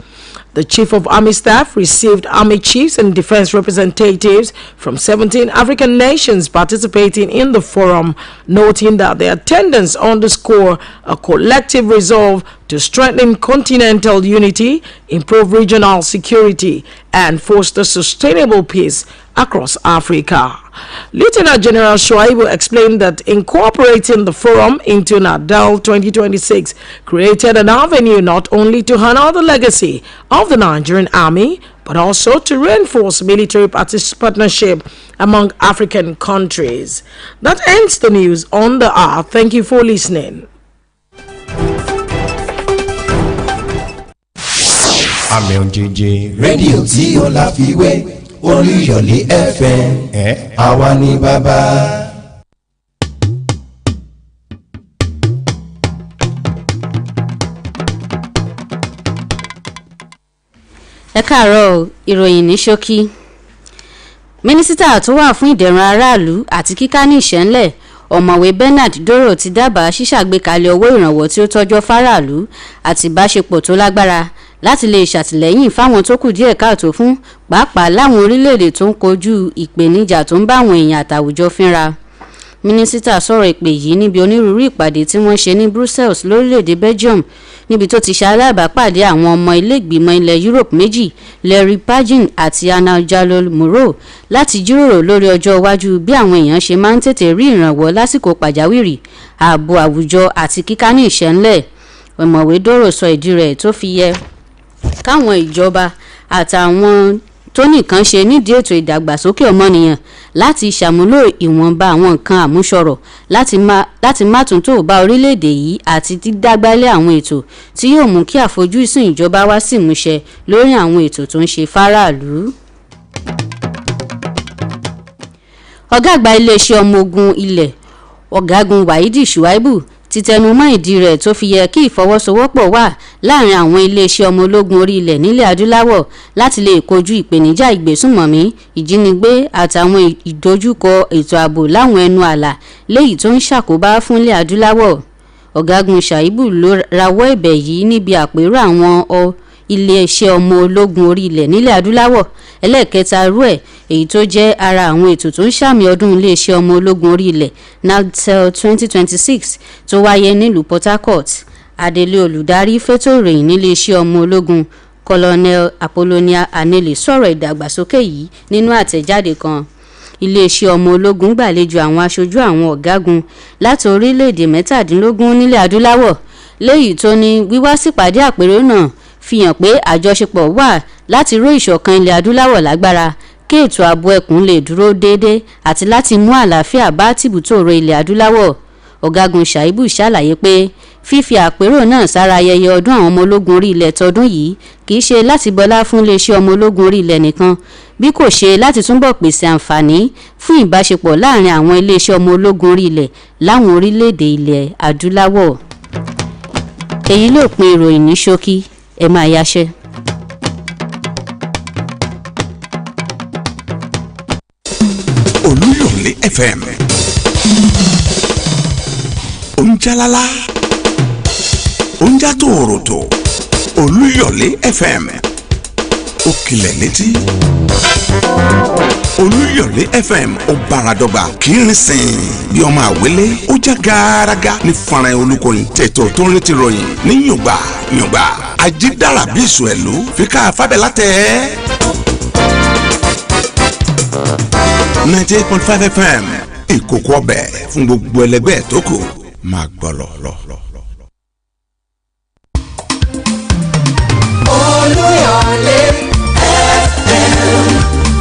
Speaker 6: The Chief of Army Staff received Army chiefs and defense representatives from 17 African nations participating in the forum, noting that their attendance underscore a collective resolve to strengthen continental unity, improve regional security, and foster sustainable peace across Africa. Lieutenant General Shuaibu explained that incorporating the forum into NADCEL 2026 created an avenue not only to honor the legacy of the Nigerian Army, but also to reinforce military partnership among African countries. That ends the news on the hour. Thank you for listening.
Speaker 13: Àmì òjijì rédíò tí ó láfiwé Oluyole FM àwa ni bàbá.
Speaker 14: Ẹ káàárọ̀ ìròyìn ní ṣókí. Mínísítà tó wà fún ìdẹ̀rùn aráàlú àti kíká ní ìṣẹ́ńlẹ̀ ọ̀mọ̀wé Bernard Doro ti dábàá ṣíṣàgbékalẹ̀ owó ìrànwọ́ tí ó tọ́jọ́ fáráàlú àti ìbáṣepọ̀ tó lágbára láti lè ṣàtìlẹ́yìn fáwọn tó kù díẹ̀ káàtó fún pàápàá láwọn orílẹ̀-èdè tó ń kojú ìpèníjà tó ń bá àwọn èèyàn àtàwùjọ fínra. Mínísítà sọ̀rọ̀ ìpè yìí níbi onírúurú ìpàdé tí wọ́n ṣe ní Brussels lórílẹ̀-èdè Belgium, níbi tó ti ṣalábàápàdé àwọn ọmọ ilé ìgbìmọ̀ ilẹ̀ Europe méjì, Larry Pageant àti Hannah Jalo Moro, láti jíròrò lórí ọjọ́ iwájú bí àwọn èèyàn ṣe máa ń tètè rí ìrànwọ́ lásìkò pàjáwìrì, ààbò àwùjọ àti kíká ní ìṣẹ́ńlẹ̀. Ọ̀mọ̀wé Doro sọ ìdí rẹ̀ tó fi yẹ káwọn ìjọba àtàwọn tó nìkan ṣe nídìí ètò ìdàgbàsókè ọmọnìyàn láti ṣàmúlò ìwọ̀nba àwọn nǹkan àmúṣọrọ̀ láti má tún tó bá orílẹ̀-èdè yìí àti dídágbálẹ̀ àwọn ètò tí yóò mú kí àfojúsùn ìjọba wá sí ìmúṣẹ lórí àwọn ètò tó ń ṣe fáráàlú. ọ̀gá àgbà iléeṣẹ́ ọmọ ogun ilẹ̀ ọ̀gágun wahidi shuaibu ti tẹnumọ́ ìdí rẹ̀ tó fi yẹ kí ìfọwọ́sowọ́pọ̀ wà láàrin àwọn iléeṣẹ́ ọmọ ológun orí ilẹ̀ nílẹ̀ adúláwọ̀ láti lè kojú ìpèníjà ìgbésùnmọ̀mí ìjínigbé àtàwọn ìdojúkọ ètò ààbò láwọn ẹnu ààlà léyìí tó ń ṣàkóbá fún ilẹ̀ adúláwọ̀. ọ̀gágun shaibu ló rawọ́ ẹ̀bẹ̀ yìí níbi àpérò àwọn iléeṣẹ́ ọmọ ológun orí ilẹ̀ nílẹ̀ adúláwọ̀ ẹlẹ́ẹ̀kẹta rú ẹ̀ èyí tó jẹ́ ara àwọn ètò tó ń ṣàmì ọdún iléeṣẹ́ ọmọ ológun orí ilẹ̀ NADTEL 2026 tó wáyé nílùú Port Harcourt. adelé olùdarí fẹ́tò ìròyìn níléeṣẹ́ ọmọ ológun Colonel Apollonia Anele sọ̀rọ̀ ìdàgbàsókè yìí nínú àtẹ̀jáde kan. iléeṣẹ́ ọmọ ológun gbàlejò àwọn aṣojú àwọn ọ̀gágun láti orílẹ̀-èdè 17 nílẹ̀ adúláwọ̀ léyìí tó ní wíwá sípàdé àpérò náà fi hàn pé àjọṣepọ̀ wà láti ró ìṣọ̀kan ilẹ̀ adúláwọ̀ lágbára kí ètò ààbò ẹkùn lè dúró déédé àti láti mú àlàáfíà bá tìbútòrò ilẹ̀ adúláwọ̀. ọ̀gágun shaibu ṣàlàyé pé fífi àpérò náà sára ayẹyẹ ọdún àwọn ọmọ ológun orí ilẹ̀ tọdún yìí kì í ṣe láti bọlá fún iléeṣẹ́ ọmọ ológun orí ilẹ̀ nìkan bí kò ṣe láti túbọ̀ pèsè àǹfààní fún ìbáṣepọ̀ láàrin àwọn iléeṣẹ́ ọmọ ológun orí ilẹ̀ láwọn orílẹ̀-èdè ilẹ̀ adúláwọ̀. èyí ló pin ìròyìn ní ṣókí ẹ máa yáṣẹ́.
Speaker 11: Oluyole FM Onjalala Onja tòòròtò Oluyole FM Òkìlẹ̀ létí Oluyole FM ó báradọ́gba kìíní sìn bí ọmọ àwélé ó já gàràgà ní fara olùkọ́ni tètò tó ń retí ròyìn ní yùngbà ajídára bí ìṣù ẹ̀lú fi ká fábẹ́lá tẹ̀ 98.5 FM ìkòkò ọbẹ̀ fún gbogbo ẹlẹgbẹ́ tó kù máa gbọ́ lọ.
Speaker 3: Oluyole FM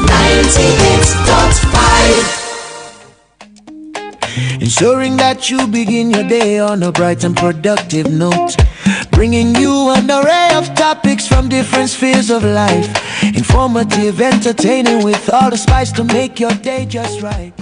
Speaker 3: 98.5. Ensuring that you begin your day on a bright and productive note, bringing you an array of topics from different spheres of life, informative, entertaining, with all the spice to make your day just right.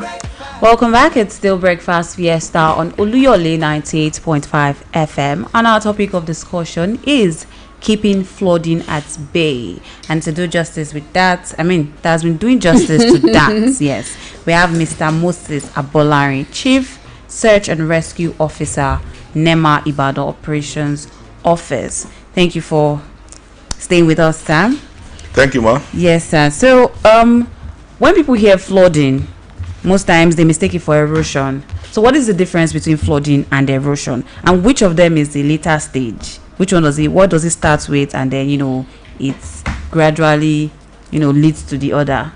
Speaker 2: Welcome back. It's still Breakfast Fiesta on Oluyole 98.5 FM, and our topic of discussion is keeping flooding at bay. And to do justice with that, that has been doing justice to that, yes, we have Mr. Moses Abolari, Chief Search and Rescue Officer, NEMA Ibadan Operations Office. Thank you for staying with us, Sam.
Speaker 4: Thank you, ma.
Speaker 2: Yes, sir. So, when people hear flooding, most times they mistake it for erosion. So, what is the difference between flooding and erosion, and which of them is the later stage? Which one does it? What does it start with, and then it's gradually leads to the other?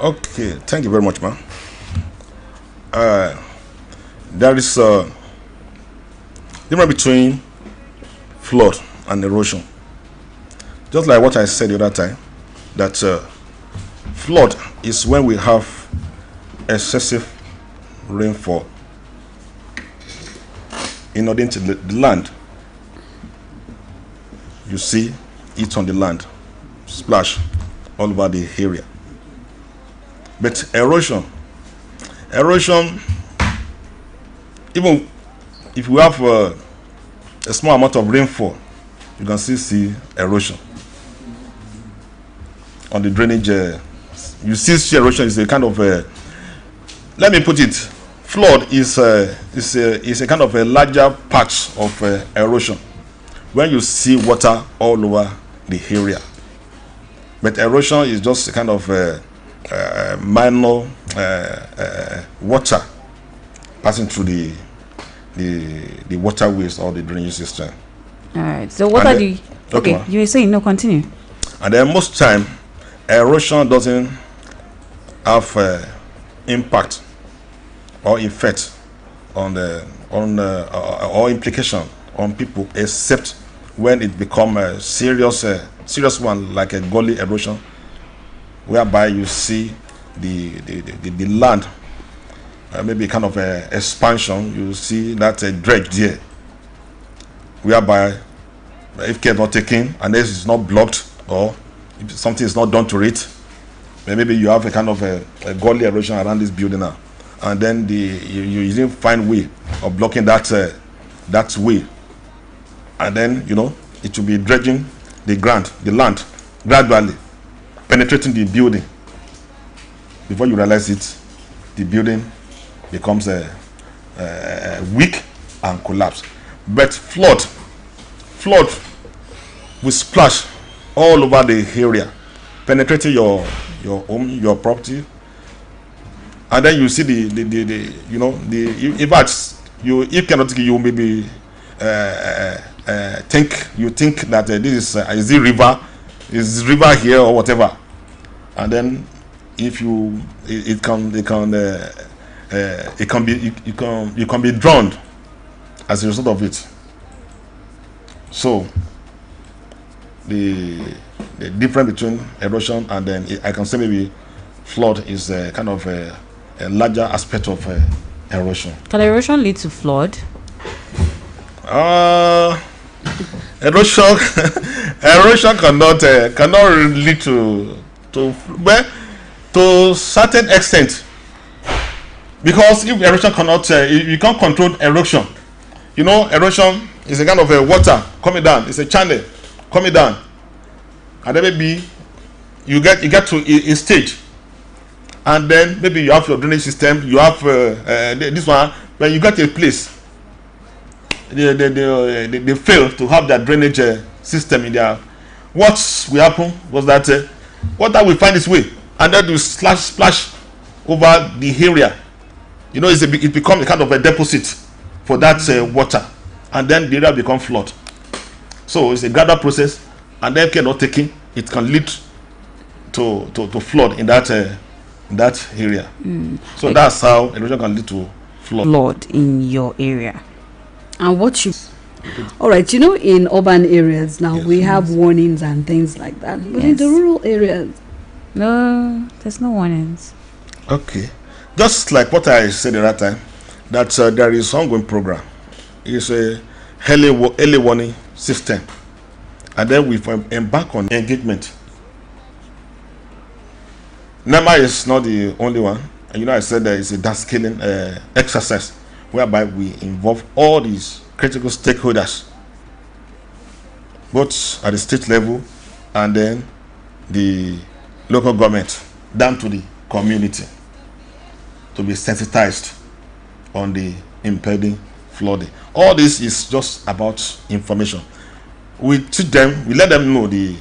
Speaker 4: Okay, thank you very much, ma. There is a difference between flood and erosion. Just like what I said the other time, that flood is when we have excessive rainfall inundating the land. You see it on the land, splash all over the area. But erosion, even if we have a small amount of rainfall, you can still see erosion on the drainage. You see erosion is a kind of let me put it, flood is a kind of a larger patch of erosion when you see water all over the area. But erosion is just a kind of minor water passing through the waterways or the drainage system.
Speaker 2: All right. So what are the? Okay, you were saying no. Continue.
Speaker 4: And then most time, erosion doesn't have impact or effect on or implication on people, except when it become a serious one, like a gully erosion, whereby you see the land maybe kind of a expansion. You see that dredge there, whereby if care not taken and this is not blocked, or if something is not done to it, maybe you have a kind of a gully erosion around this building now, and then you didn't find way of blocking that way, and then it will be dredging the land gradually, penetrating the building. Before you realize it, the building becomes weak and collapse. But flood will splash all over the area, penetrating your home, your property, and then you see if cannot, you maybe think that this is the river, here or whatever, and then if you it can be drowned as a result of it. So the difference between erosion and then I can say maybe flood is a kind of a larger aspect of erosion.
Speaker 2: Can erosion lead to flood?
Speaker 4: Erosion cannot lead to certain extent, because if erosion cannot, you can't control erosion. Erosion is a kind of a water coming down. It's a channel coming down, and then maybe you get to a stage, and then maybe you have your drainage system. You have this one. When you get to a place, they fail to have their drainage system in there. What will happen was that water will find its way, and then will splash over the area. It becomes a kind of a deposit for that water, and then the area becomes flood. So it's a gradual process, and then if care not taken, it can lead to flood in that area. So that's how erosion can lead to
Speaker 2: flood in your area.
Speaker 1: And what you all right, in urban areas now, we have warnings and things like that, but in the rural areas,
Speaker 2: no, there's no warnings.
Speaker 4: Okay, just like what I said at that time, that there is ongoing program. It's a early warning system, and then we embark on engagement. NEMA is not the only one, and I said that it's a dust scaling exercise whereby we involve all these critical stakeholders, both at the state level and then the local government down to the community, to be sensitized on the impending flooding. All this is just about information. We teach them, we let them know the